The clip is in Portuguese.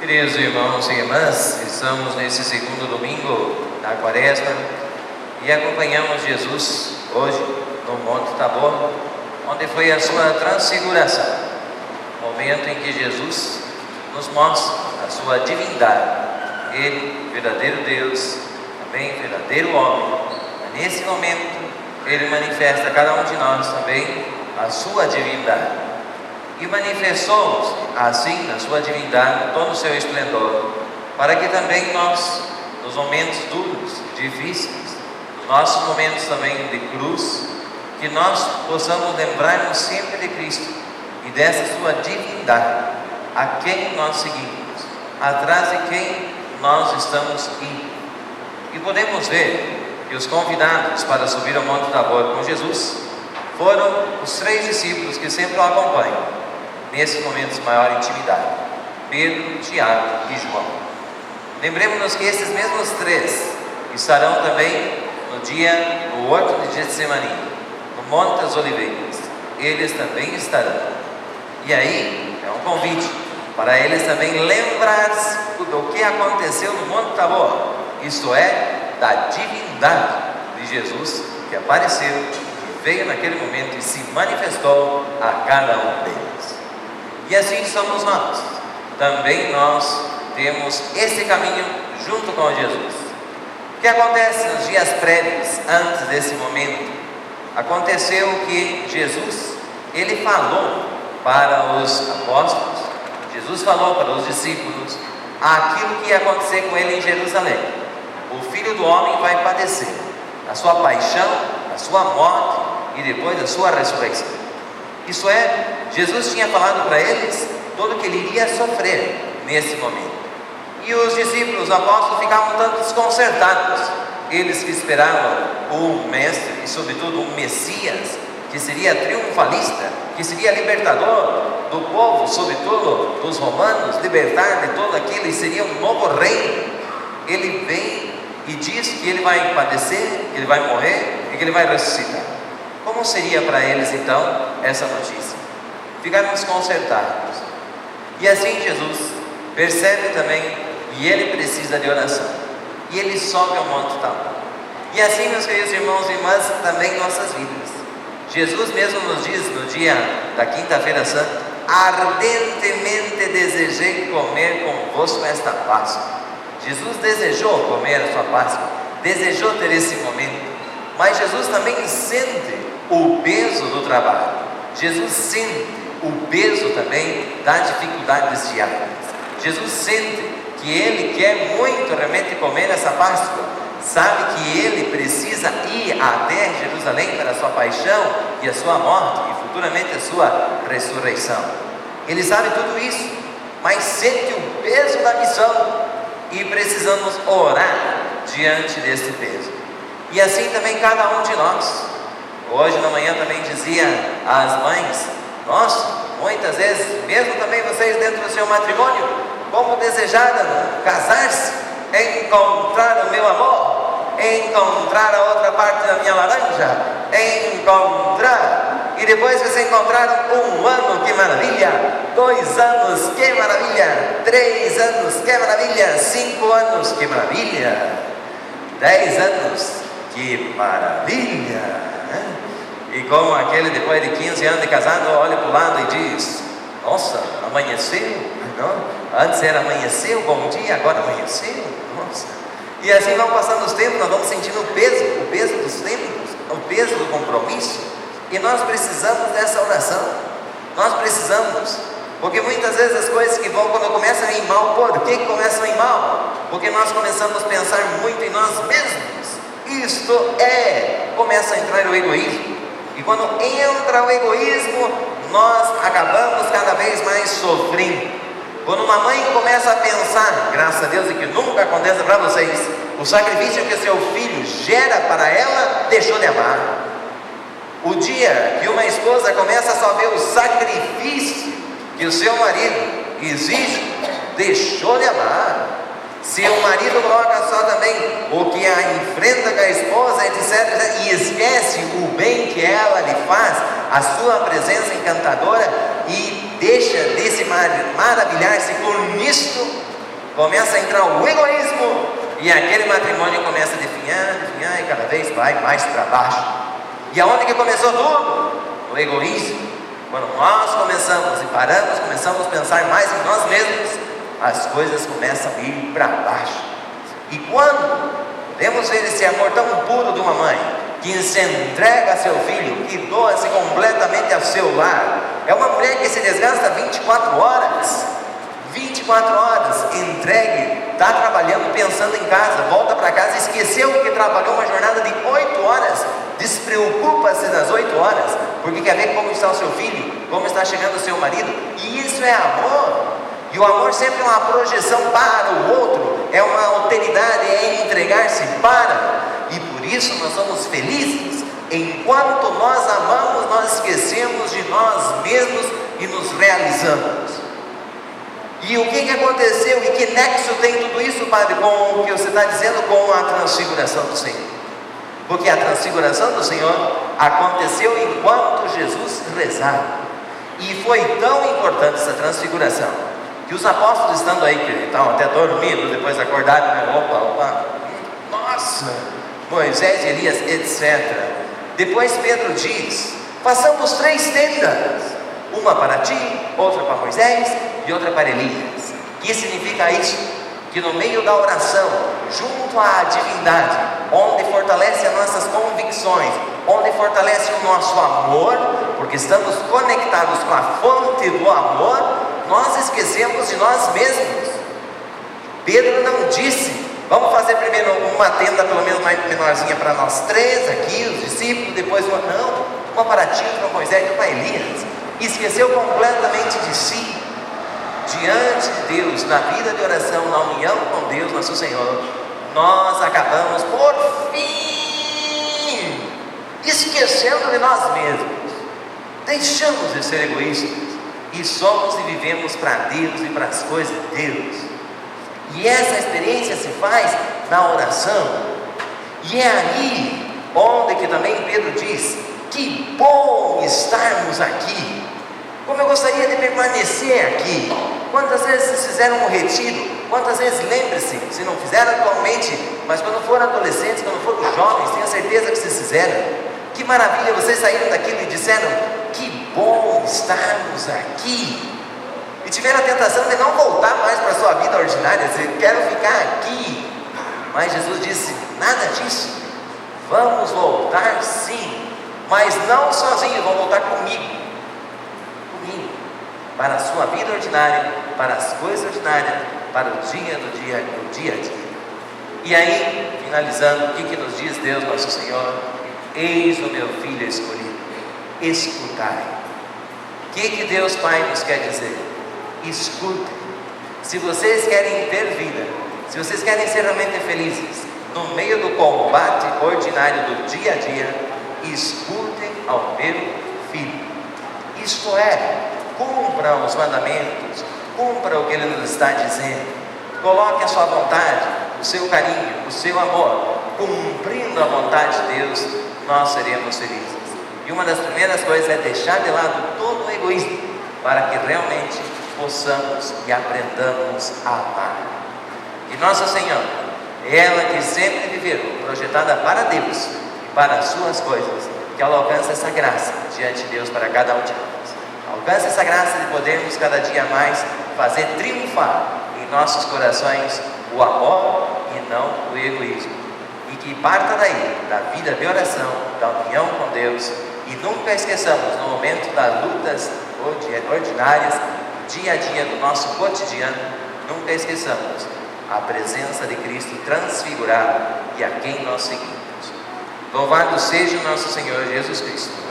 Queridos irmãos e irmãs, estamos nesse segundo domingo da Quaresma e acompanhamos Jesus hoje no Monte Tabor, onde foi a sua transfiguração, momento em que Jesus nos mostra a sua divindade. Ele, verdadeiro Deus, também verdadeiro homem. Nesse momento, Ele manifesta a cada um de nós também a sua divindade. E manifestou-nos assim na sua divindade, todo o seu esplendor, para que também nós, nos momentos duros, difíceis, nos nossos momentos também de cruz, que nós possamos lembrar-nos sempre de Cristo e dessa sua divindade, a quem nós seguimos, atrás de quem nós estamos indo. E podemos ver que os convidados para subir ao Monte Tabor com Jesus foram os 3 discípulos que sempre o acompanham nesses momentos de maior intimidade: Pedro, Tiago e João. Lembremos-nos que esses mesmos 3 estarão também no horto de Getsemani, no Monte das Oliveiras. Eles também estarão. E aí é um convite para eles também lembrar-se do que aconteceu no Monte Tabor, isto é, da divindade de Jesus que apareceu, que veio naquele momento e se manifestou a cada um deles. E assim somos nós. Também nós temos esse caminho junto com Jesus. O que acontece nos dias prévios, antes desse momento? Aconteceu que Jesus, Ele falou para os apóstolos, Jesus falou para os discípulos aquilo que ia acontecer com Ele em Jerusalém. O Filho do Homem vai padecer a sua paixão, a sua morte e depois a sua ressurreição. Isso é, Jesus tinha falado para eles tudo o que Ele iria sofrer nesse momento. E os discípulos, os apóstolos, ficavam um tanto desconcertados. Eles que esperavam um mestre e sobretudo um Messias, que seria triunfalista, que seria libertador do povo, sobretudo dos romanos, libertar de tudo aquilo e seria um novo reino. Ele vem e diz que Ele vai padecer, que Ele vai morrer e que Ele vai ressuscitar. Como seria para eles então essa notícia? Ficaram desconcertados. E assim Jesus percebe também que ele precisa de oração. E ele sobe ao Monte Tabor. E assim, meus queridos irmãos e irmãs, também nossas vidas. Jesus mesmo nos diz no dia da Quinta-feira Santa: ardentemente desejei comer convosco esta Páscoa. Jesus desejou comer a sua Páscoa, desejou ter esse momento. Mas Jesus também sente o peso do trabalho. Jesus sente o peso também da dificuldades diárias. Jesus sente que Ele quer muito realmente comer essa Páscoa. Sabe que Ele precisa ir até Jerusalém para a sua paixão e a sua morte e futuramente a sua ressurreição. Ele sabe tudo isso, mas sente o peso da missão e precisamos orar diante desse peso. E assim também cada um de nós. Hoje na manhã também dizia às mães: nós, muitas vezes, mesmo também vocês dentro do seu matrimônio, como desejaram casar-se, encontrar o meu amor, encontrar a outra parte da minha laranja, encontrar, e depois que se encontraram, 1 ano, que maravilha, 2 anos, que maravilha, 3 anos, que maravilha, 5 anos, que maravilha, 10 anos, que maravilha. E como aquele depois de 15 anos de casado olha para o lado e diz: nossa, amanheceu, não? Antes era amanheceu, bom dia, agora amanheceu, nossa. E assim vão passando os tempos, nós vamos sentindo o peso dos tempos, o peso do compromisso. E nós precisamos dessa oração. Nós precisamos, porque muitas vezes as coisas que vão, quando começam a ir mal, por que começam a ir mal? Porque nós começamos a pensar muito em nós mesmos. Isto começa a entrar o egoísmo. E quando entra o egoísmo, nós acabamos cada vez mais sofrendo. Quando uma mãe começa a pensar, graças a Deus e que nunca aconteça para vocês, o sacrifício que seu filho gera para ela, deixou de amar. O dia que uma esposa começa a só ver o sacrifício que o seu marido exige, deixou de amar. Se o marido coloca só também o que a enfrenta com a esposa, etc., e esquece o bem que ela lhe faz, a sua presença encantadora, e deixa de se maravilhar-se com isto, começa a entrar o egoísmo, e aquele matrimônio começa a definhar, e cada vez vai mais para baixo. E aonde que começou tudo? No egoísmo. Quando nós começamos a pensar mais em nós mesmos, as coisas começam a ir para baixo. E quando podemos ver esse amor tão puro de uma mãe, que se entrega a seu filho, que doa-se completamente ao seu lar, é uma mulher que se desgasta 24 horas, entregue, está trabalhando, pensando em casa, volta para casa, esqueceu que trabalhou uma jornada de 8 horas, despreocupa-se das 8 horas, porque quer ver como está o seu filho, como está chegando o seu marido, e isso é amor. E o amor sempre é uma projeção para o outro, é uma alteridade, é entregar-se para, e por isso nós somos felizes. Enquanto nós amamos, nós esquecemos de nós mesmos e nos realizamos. E o que aconteceu e que nexo tem tudo isso, Padre, com o que você está dizendo, com a transfiguração do Senhor? Porque a transfiguração do Senhor aconteceu enquanto Jesus rezava, e foi tão importante essa transfiguração, que os apóstolos, estando aí, que estavam até dormindo, depois acordaram, né? Opa, nossa, Moisés, Elias, etc. Depois Pedro diz: façamos 3 tendas, uma para ti, outra para Moisés e outra para Elias. Que significa isso? Que no meio da oração, junto à divindade, onde fortalece as nossas convicções, onde fortalece o nosso amor, porque estamos conectados com a fonte do amor, nós esquecemos de nós mesmos. Pedro não disse: vamos fazer primeiro uma tenda pelo menos mais menorzinha para nós 3 aqui, os discípulos, depois uma. Não, uma para ti, outra para Moisés e uma para Elias. Esqueceu completamente de si. Diante de Deus, na vida de oração, na união com Deus, nosso Senhor, nós acabamos por fim esquecendo de nós mesmos. Deixamos de ser egoístas e somos e vivemos para Deus e para as coisas de Deus. E essa experiência se faz na oração. E é aí onde que também Pedro diz: que bom estarmos aqui. Como eu gostaria de permanecer aqui. Quantas vezes vocês fizeram um retiro? Quantas vezes, lembre-se, se não fizeram atualmente, mas quando foram adolescentes, quando foram jovens, tenho certeza que vocês fizeram. Que maravilha, vocês saíram daquilo e disseram: que bom estarmos aqui. E tiveram a tentação de não voltar mais para a sua vida ordinária, dizer: quero ficar aqui. Mas Jesus disse: nada disso. Vamos voltar sim, mas não sozinho, vão voltar comigo. Para a sua vida ordinária, para as coisas ordinárias, para o dia a dia. E aí, finalizando, o que nos diz Deus nosso Senhor? Eis o meu filho escolhido, escutai. O que Deus Pai nos quer dizer? Escutem. Se vocês querem ter vida, se vocês querem ser realmente felizes, no meio do combate ordinário do dia a dia, escutem ao meu filho. Isto é, cumpra os mandamentos, cumpra o que Ele nos está dizendo, coloque a sua vontade, o seu carinho, o seu amor, cumprindo a vontade de Deus, nós seremos felizes. E uma das primeiras coisas é deixar de lado todo o egoísmo, para que realmente possamos e aprendamos a amar. E Nossa Senhora, ela que sempre viveu projetada para Deus e para as suas coisas, que ela alcance essa graça diante de Deus para cada um de nós. Alcance essa graça de podermos cada dia mais fazer triunfar em nossos corações o amor e não o egoísmo. E que parta daí, da vida de oração, da união com Deus, e nunca esqueçamos, no momento das lutas ordinárias, dia a dia do nosso cotidiano, nunca esqueçamos a presença de Cristo transfigurado e a quem nós seguimos. Louvado seja o nosso Senhor Jesus Cristo.